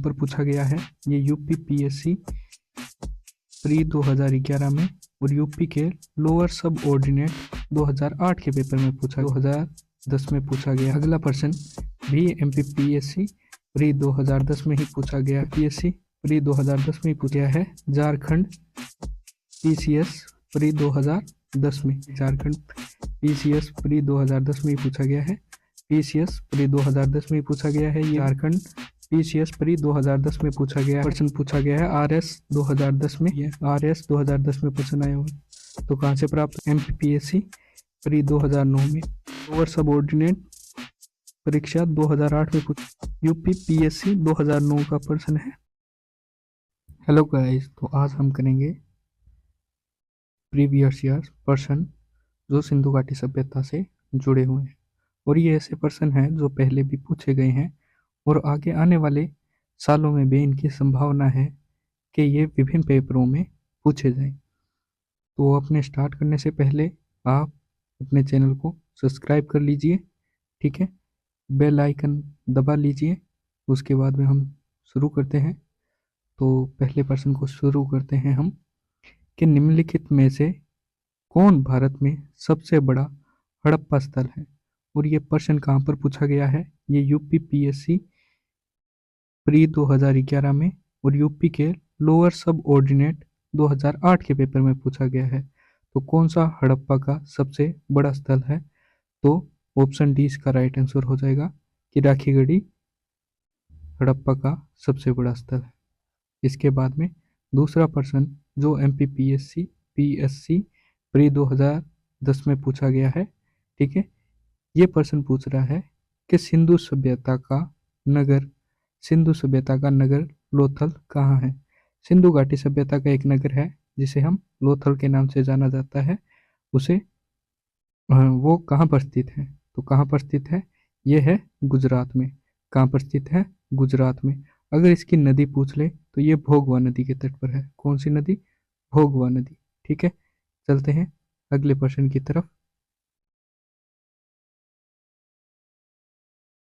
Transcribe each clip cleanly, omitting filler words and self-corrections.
पर पूछा गया है। ये यूपी पीएससी प्री 2011 में और यूपी के लोअर सब ऑर्डिनेट 2008 के पेपर में पूछा, 2010 में पूछा गया। अगला प्रश्न भी एमपीपीएससी प्री 2010 में ही पूछा गया। पीएससी प्री 2010 में ही पूछा गया है। झारखंड पीसीएस प्री 2010 में, झारखंड पीसीएस प्री 2010 में ही पूछा गया है। पीसीएस प्री 2010 में ही पूछा गया है। ये झारखंड पीसीएस प्री 2010 में पूछा गया प्रश्न पूछा गया है। आरएस 2010 में, ये आरएस 2010 में प्रश्न आया हुआ। तो कहाँ से प्राप्त? एमपीपीएससी प्री 2009 में। लोअर सबऑर्डिनेट परीक्षा 2008 में पूछा। यूपी पीएससी 2009 का प्रश्न है। हेलो गाइस, तो आज हम करेंगे प्रीवियस ईयर प्रश्न जो सिंधु घाटी सभ्यता से जुड़े हुए हैं, और ये ऐसे प्रश्न हैं जो पहले भी पूछे गए हैं और आगे आने वाले सालों में भी इनकी संभावना है कि ये विभिन्न पेपरों में पूछे जाएं। तो अपने स्टार्ट करने से पहले आप अपने चैनल को सब्सक्राइब कर लीजिए, ठीक है, बेल आइकन दबा लीजिए। उसके बाद में हम शुरू करते हैं। तो पहले प्रश्न को शुरू करते हैं हम कि निम्नलिखित में से कौन भारत में सबसे बड़ा हड़प्पा स्थल है? और ये प्रश्न कहाँ पर पूछा गया है? ये यूपी पीएससी प्री 2011 में और यूपी के लोअर सब ऑर्डिनेट 2008 के पेपर में पूछा गया है। तो कौन सा हड़प्पा का सबसे बड़ा स्थल है? तो ऑप्शन डी इसका राइट आंसर हो जाएगा कि राखीगढ़ी हड़प्पा का सबसे बड़ा स्थल है। इसके बाद में दूसरा प्रश्न जो एमपीपीएससी पीएससी प्री 2010 में पूछा गया है, ठीक है, ये प्रश्न पूछ रहा है कि सिंधु सभ्यता का नगर लोथल कहाँ है? सिंधु घाटी सभ्यता का एक नगर है जिसे हम लोथल के नाम से जाना जाता है। उसे वो कहाँ पर स्थित है? तो कहाँ पर स्थित है? ये है गुजरात में। कहाँ पर स्थित है? गुजरात में। अगर इसकी नदी पूछ ले तो ये भोगवा नदी के तट पर है। कौन सी नदी? भोगवा नदी, ठीक है। चलते हैं अगले प्रश्न की तरफ।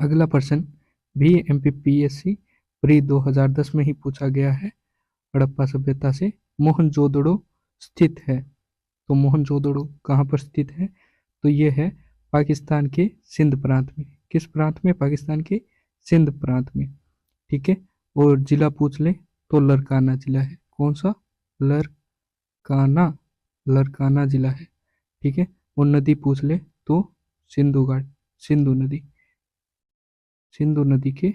अगला प्रश्न भी एमपीपीएससी प्री 2010 में ही पूछा गया है। हड़प्पा सभ्यता से मोहनजोदड़ो स्थित है। तो मोहनजोदड़ो कहाँ पर स्थित है? तो ये है पाकिस्तान के सिंध प्रांत में। किस प्रांत में? पाकिस्तान के सिंध प्रांत में, ठीक है। और जिला पूछ ले तो लरकाना जिला है। कौन सा? लरकाना जिला है, ठीक है। और नदी पूछ ले तो सिंधु नदी के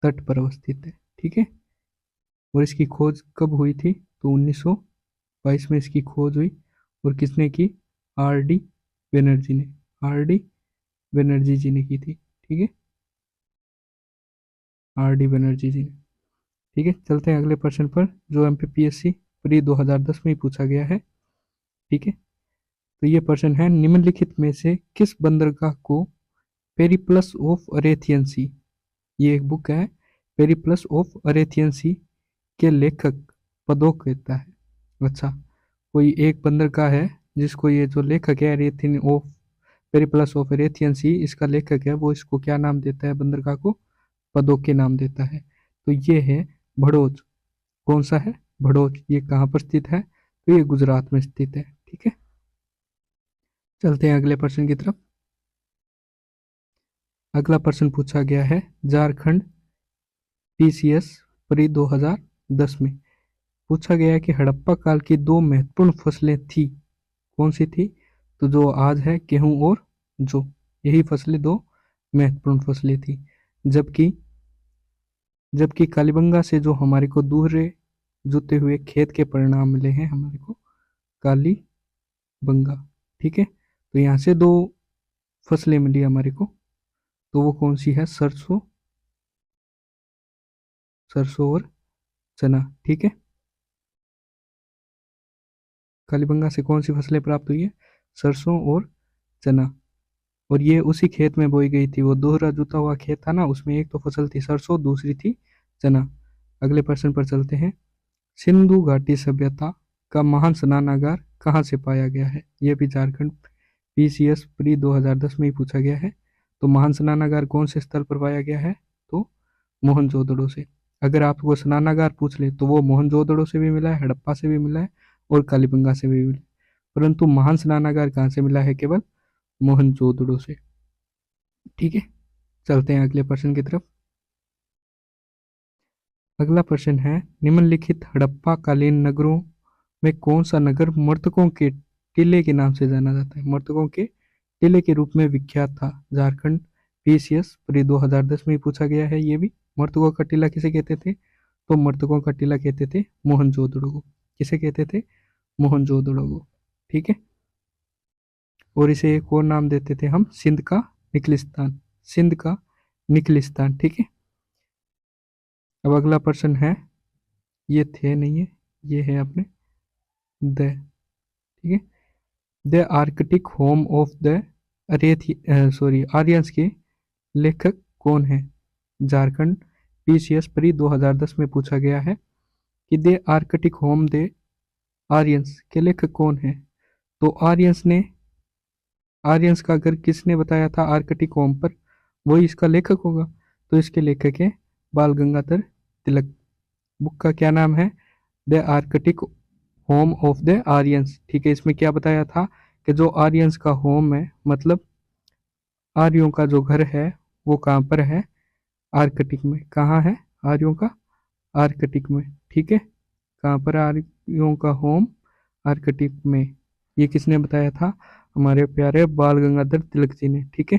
तट पर अवस्थित है, ठीक है। और इसकी खोज कब हुई थी? तो 1922 में इसकी खोज हुई। और किसने की? आर डी बनर्जी जी ने की थी, ठीक है, आर डी बनर्जी जी ने, ठीक है। चलते हैं अगले प्रश्न पर जो एमपीपीएससी प्री 2010 में ही पूछा गया है, ठीक है। तो ये प्रश्न है, निम्नलिखित में से किस बंदरगाह को पेरिप्लस ऑफ अरेथियन सी, ये एक बुक है, पेरिप्लस ऑफ अरेथियन सी के लेखक पदोक कहता है? अच्छा, कोई एक बंदरगाह है जिसको ये जो लेखक है अरेथियन ऑफ पेरिप्लस ऑफ अरेथियन सी, इसका लेखक है, वो इसको क्या नाम देता है? बंदरगाह को पदोक के नाम देता है। तो ये है भड़ोच। कौन सा है? भड़ोच। ये कहाँ पर स्थित है? तो ये गुजरात में स्थित है, ठीक है। चलते हैं अगले प्रश्न की तरफ। अगला प्रश्न पूछा गया है झारखंड पीसीएस प्री 2010 में पूछा गया है कि हड़प्पा काल की दो महत्वपूर्ण फसलें थी। कौन सी थी? तो जो आज है गेहूं और जौ, यही फसलें दो महत्वपूर्ण फसलें थी। जबकि कालीबंगा से जो हमारे को दूसरे जुते हुए खेत के परिणाम मिले हैं हमारे को कालीबंगा, ठीक है। तो यहाँ से दो फसलें मिली हमारे को, तो वो कौन सी है? सरसों और चना, ठीक है। कालीबंगा से कौन सी फसलें प्राप्त हुई है? सरसों और चना। और ये उसी खेत में बोई गई थी, वो दोहरा जुता हुआ खेत था ना, उसमें एक तो फसल थी सरसों, दूसरी थी चना। अगले प्रश्न पर चलते हैं। सिंधु घाटी सभ्यता का महान स्नानागार कहाँ से पाया गया है? यह भी झारखंड पीसीएस प्री 2010 में ही पूछा गया है। तो महान स्नानागार कौन से स्थल पर पाया गया है? तो मोहनजोदड़ो से। अगर आपको स्नानागार पूछ ले तो वो मोहनजोदड़ो से भी मिला है, हड़प्पा से भी मिला है और कालीबंगा से भी मिला है। परंतु महान स्नानागार कहाँ से मिला है? केवल मोहनजोदड़ो से। ठीक है, चलते हैं अगले प्रश्न की तरफ। अगला प्रश्न है, निम्नलिखित हड़प्पा कालीन नगरों में कौन सा नगर मृतकों के टीले के नाम से जाना जाता है? मृतकों के टीले के रूप में विख्यात था। झारखंड, पीसीएस प्री 2010 में ही पूछा गया है ये भी। मृतकों का टीला किसे कहते थे? तो मृतकों का टीला कहते थे मोहनजोदड़ो को। किसे कहते थे? मोहनजोदड़ो को। ठीक है, और इसे एक और नाम देते थे हम, सिंध का निकलिस्तान। सिंध का निकलिस्तान। ठीक है, अब अगला प्रश्न है, ये थे नहीं है, ये है अपने द। ठीक है, the Arctic home of the Aryans के लेखक कौन है? झारखंड, पीसीएस प्री 2010 में पूछा गया है कि the Arctic home the Aryans के लेखक कौन है? तो आर्यंस का घर किसने बताया था आर्कटिक होम पर? वही इसका लेखक होगा। तो इसके लेखक है बाल गंगाधर तिलक। बुक का क्या नाम है? The Arctic home of the Aryans. ठीक है, इसमें क्या बताया था कि जो आर्यंस का होम है, मतलब आर्यों का जो घर है, वो कहाँ पर है? आर्कटिक में। कहाँ है आर्यों का? आर्कटिक में। ठीक है, कहाँ पर आर्यों का होम? आर्कटिक में। ये किसने बताया था? हमारे प्यारे बाल गंगाधर तिलक जी ने। ठीक है,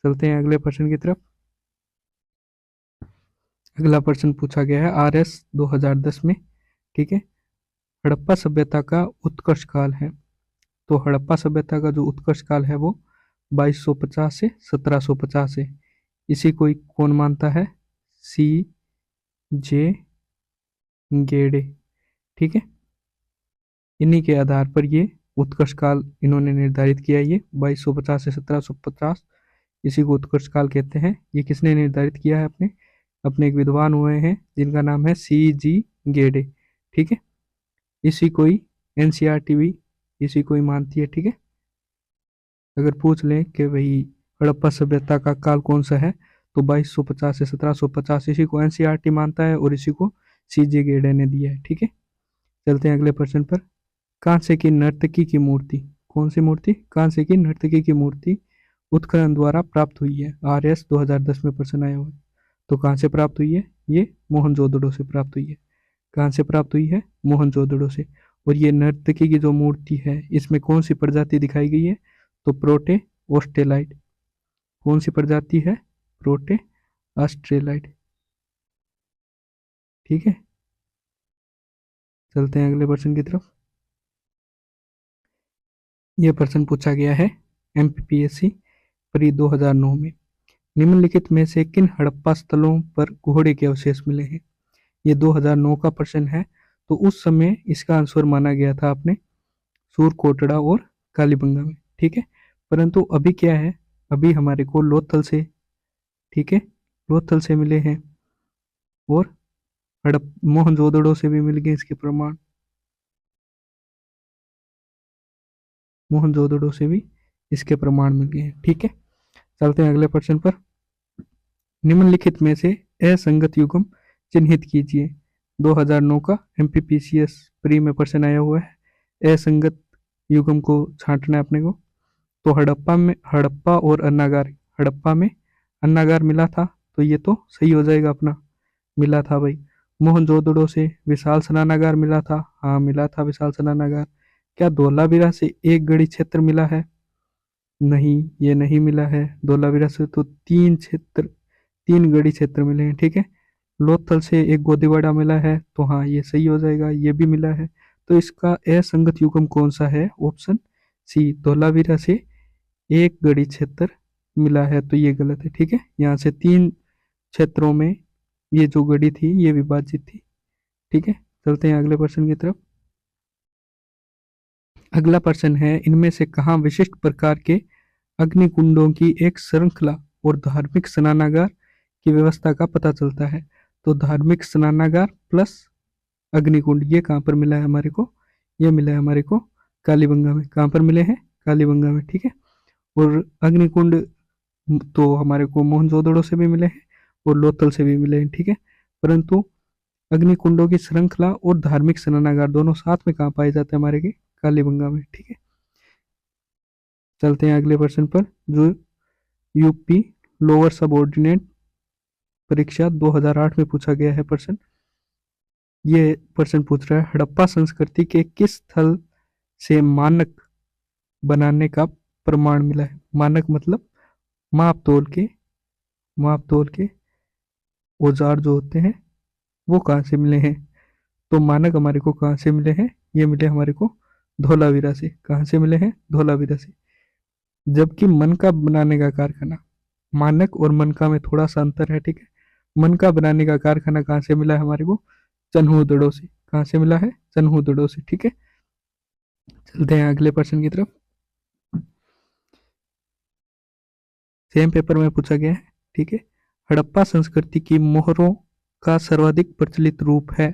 चलते हैं अगले प्रश्न की तरफ। अगला प्रश्न पूछा गया है आरएस 2010 में। ठीक है, हड़प्पा सभ्यता का उत्कर्ष काल है। तो हड़प्पा सभ्यता का जो उत्कर्ष काल है वो 2250 से 1750 है। इसी को कौन मानता है? सी जे गेडे। ठीक है, इन्हीं के आधार पर ये उत्कर्ष काल इन्होंने निर्धारित किया। ये 2250 से 1750, इसी को उत्कर्ष काल कहते हैं। ये किसने निर्धारित किया है? अपने अपने एक विद्वान हुए हैं जिनका नाम है सी जी गेडे। ठीक है, इसी को ही एनसीईआरटी भी इसी को ही मानती है। ठीक है, अगर पूछ लें कि भाई हड़प्पा सभ्यता का काल कौन सा है, तो 2250 से 1750 इसी को एनसीईआरटी मानता है और इसी को सीजे गेडे ने दिया है। ठीक है, चलते हैं अगले प्रश्न पर। कांसे की नर्तकी की मूर्ति, कौन सी मूर्ति? कांसे की नर्तकी की मूर्ति उत्खनन द्वारा प्राप्त हुई है। आरएस 2010 में प्रश्न आया हुआ है। तो कहाँ से प्राप्त हुई है? ये मोहनजोदड़ो से प्राप्त हुई है। कहाँ से प्राप्त हुई है? मोहनजोदड़ो से। और ये नर्तकी की जो मूर्ति है, इसमें कौन सी प्रजाति दिखाई गई है? तो प्रोटे ऑस्ट्रेलाइड। कौन सी प्रजाति है? प्रोटे ऑस्ट्रेलाइड। ठीक है, चलते हैं अगले प्रश्न की तरफ। यह प्रश्न पूछा गया है एमपीपीएससी प्री 2009 में। निम्नलिखित में से किन हड़प्पा स्थलों पर घोड़े के अवशेष मिले हैं? ये 2009 का प्रश्न है। तो उस समय इसका आंसर माना गया था अपने सूरकोटड़ा और कालीबंगा में। ठीक है, परंतु अभी क्या है? अभी हमारे को लोथल से, ठीक है, लोथल से मिले हैं और हड़प मोहनजोदड़ो से भी मिल गए इसके प्रमाण। मोहनजोदड़ो से भी इसके प्रमाण मिल गए हैं। ठीक है, चलते हैं अगले प्रश्न पर। निम्नलिखित में से असंगत युग्म चिन्हित कीजिए। 2009 का एमपीपीसीएस प्री में प्रश्न आया हुआ है। असंगत युग्म को छांटना है अपने को। तो हड़प्पा और अन्नागार। हड़प्पा में अन्नागार मिला था, तो ये तो सही हो जाएगा अपना। मिला था भाई। मोहनजोदड़ो से विशाल स्नानागार मिला था। हाँ, मिला था विशाल स्नानागार। क्या धोलावीरा से एक गढ़ी क्षेत्र मिला है? नहीं, ये नहीं मिला है। धोलावीरा से तो तीन गढ़ी क्षेत्र मिले हैं। ठीक है, लोथल से एक गोदीवाड़ा मिला है, तो हाँ ये सही हो जाएगा। ये भी मिला है। तो इसका असंगत युग्म कौन सा है? ऑप्शन सी, धोलावीरा से एक गढ़ी क्षेत्र मिला है, तो ये गलत है। ठीक है, यहाँ से 3 क्षेत्रों में ये जो गढ़ी थी ये विभाजित थी। ठीक है, चलते हैं अगले प्रश्न की तरफ। अगला प्रश्न है, इनमें से कहाँ विशिष्ट प्रकार के अग्निकुंडों की एक श्रृंखला और धार्मिक स्नानागार की व्यवस्था का पता चलता है? तो धार्मिक स्नानागार प्लस अग्निकुंड, ये कहाँ पर मिला है हमारे को? ये मिला है हमारे को कालीबंगा में। कहाँ पर मिले हैं? कालीबंगा में। ठीक है, और अग्निकुंड तो हमारे को मोहनजोदड़ो से भी मिले हैं और लोथल से भी मिले हैं, ठीक है। परंतु अग्निकुंडों की श्रृंखला और धार्मिक स्नानागार दोनों साथ में कहाँ पाए जाते हैं, हमारे के कालीबंगा में, ठीक है। चलते हैं अगले प्रश्न पर, जो यूपी लोअर सबऑर्डिनेट परीक्षा 2008 में पूछा गया है प्रश्न। ये प्रश्न पूछ रहा है, हड़प्पा संस्कृति के किस स्थल से मानक बनाने का प्रमाण मिला है। मानक मतलब माप तोल के, माप तोल के औजार जो होते हैं वो कहाँ से मिले हैं। तो मानक हमारे को कहाँ से मिले हैं, ये मिले हमारे को धोलावीरा से। कहाँ से मिले हैं, धोलावीरा से। जबकि मनका बनाने का कारखाना, मानक और मनका में थोड़ा सा अंतर है, ठीक है। मनका बनाने का कारखाना कहाँ से मिला है हमारे को, चन्हूदड़ो से। कहाँ से मिला है, चन्हूदड़ो से, ठीक है। चलते हैं अगले प्रश्न की तरफ। सेम पेपर में पूछा गया है, ठीक है। हड़प्पा संस्कृति की मोहरों का सर्वाधिक प्रचलित रूप है,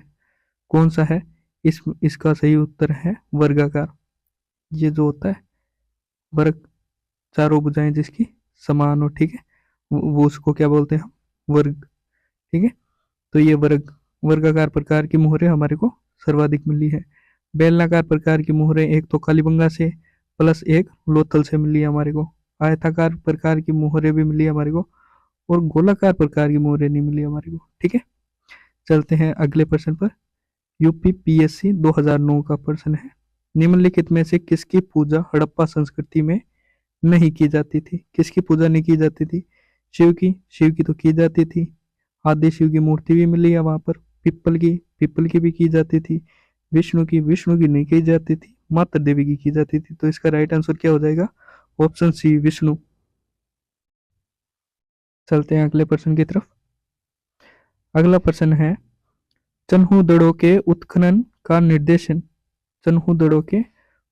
कौन सा है। इसका सही उत्तर है वर्गाकार। ये जो होता है वर्ग, चारों भुजाएं जिसकी समान हो, ठीक है, वो उसको क्या बोलते हैं हम, वर्ग, ठीक है। तो ये वर्गाकार प्रकार की मोहरें हमारे को सर्वाधिक मिली है। बेलनाकार प्रकार की मोहरें एक तो कालीबंगा से प्लस एक लोथल से मिली है हमारे को। आयताकार प्रकार की मोहरें भी मिली है हमारे को, और गोलाकार प्रकार की मोहरें नहीं मिली हमारे को, ठीक है। चलते हैं अगले प्रश्न पर। यूपी पीएससी 2009 का प्रश्न है, निम्नलिखित में से किसकी पूजा हड़प्पा संस्कृति में नहीं की जाती थी। किसकी पूजा नहीं की जाती थी, शिव की। शिव की तो की जाती थी, आदि शिव की मूर्ति भी मिली है वहां पर। पीपल की भी की जाती थी। विष्णु की नहीं की जाती थी। माता देवी की जाती थी। तो इसका राइट आंसर क्या हो जाएगा, ऑप्शन सी, विष्णु। चलते हैं अगले प्रश्न की तरफ। अगला प्रश्न है, चन्हूदड़ों के उत्खनन का निर्देशन, चन्हूदड़ों के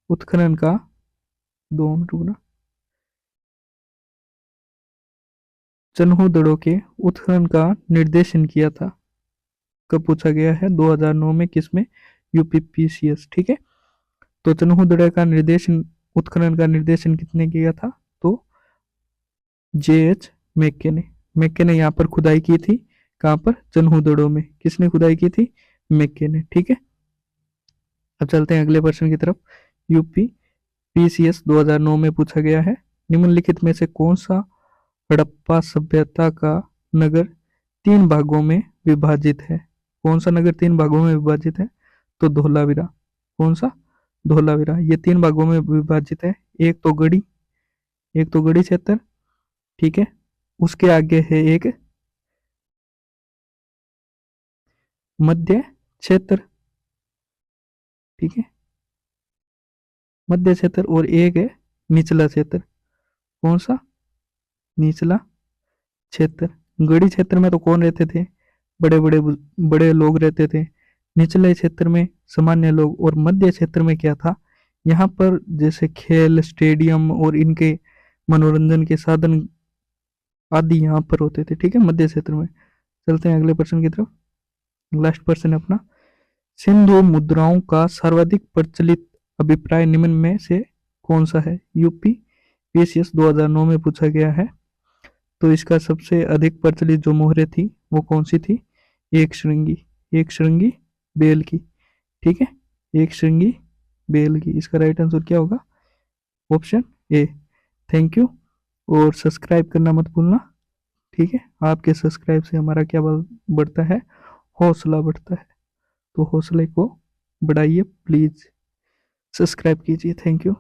उत्खनन का, 2 मिनट रुकना, चन्हूदड़ों के उत्खनन का निर्देशन किया था, कब पूछा गया है, 2009 में। किसमें, यूपीपीसीएस, ठीक है। तो चन्हूदड़ा का निर्देशन, उत्खनन का निर्देशन किसने किया था, तो जेएच मैके ने। मैके ने यहाँ पर खुदाई की थी, कहाँ पर, चन्हूदड़ों में। किसने खुदाई की थी, मैके ने, ठीक है। अब चलते हैं अगले प्रश्न की तरफ। यूपी पीसीएस 2009 में पूछा गया है, निम्नलिखित में से कौन सा हड़प्पा सभ्यता का नगर 3 भागों में विभाजित है। कौन सा नगर 3 भागों में विभाजित है, तो धोलावीरा। कौन सा, धोलावीरा। ये 3 भागों में विभाजित है। एक तो गढ़ी क्षेत्र, ठीक है। उसके आगे है एक मध्य क्षेत्र, ठीक है, मध्य क्षेत्र, और एक है निचला क्षेत्र। कौन सा, निचला क्षेत्र। गढ़ी क्षेत्र में तो कौन रहते थे, बड़े बड़े बड़े लोग रहते थे। निचले क्षेत्र में सामान्य लोग। और मध्य क्षेत्र में क्या था, यहाँ पर जैसे खेल स्टेडियम और इनके मनोरंजन के साधन आदि यहाँ पर होते थे, ठीक है, मध्य क्षेत्र में। चलते हैं अगले प्रश्न की तरफ। लास्ट प्रश्न है अपना, सिंधु मुद्राओं का सर्वाधिक प्रचलित अभिप्राय निम्न में से कौन सा है। यूपी पीसीएस 2009 में पूछा गया है। तो इसका सबसे अधिक प्रचलित जो मोहरें थी वो कौन सी थी, एक श्रृंगी बेल की, ठीक है, एक श्रृंगी बेल की। इसका राइट आंसर क्या होगा, ऑप्शन ए। थैंक यू, और सब्सक्राइब करना मत भूलना, ठीक है। आपके सब्सक्राइब से हमारा क्या बढ़ता है, हौसला बढ़ता है। तो हौसले को बढ़ाइए, प्लीज सब्सक्राइब कीजिए। Thank you.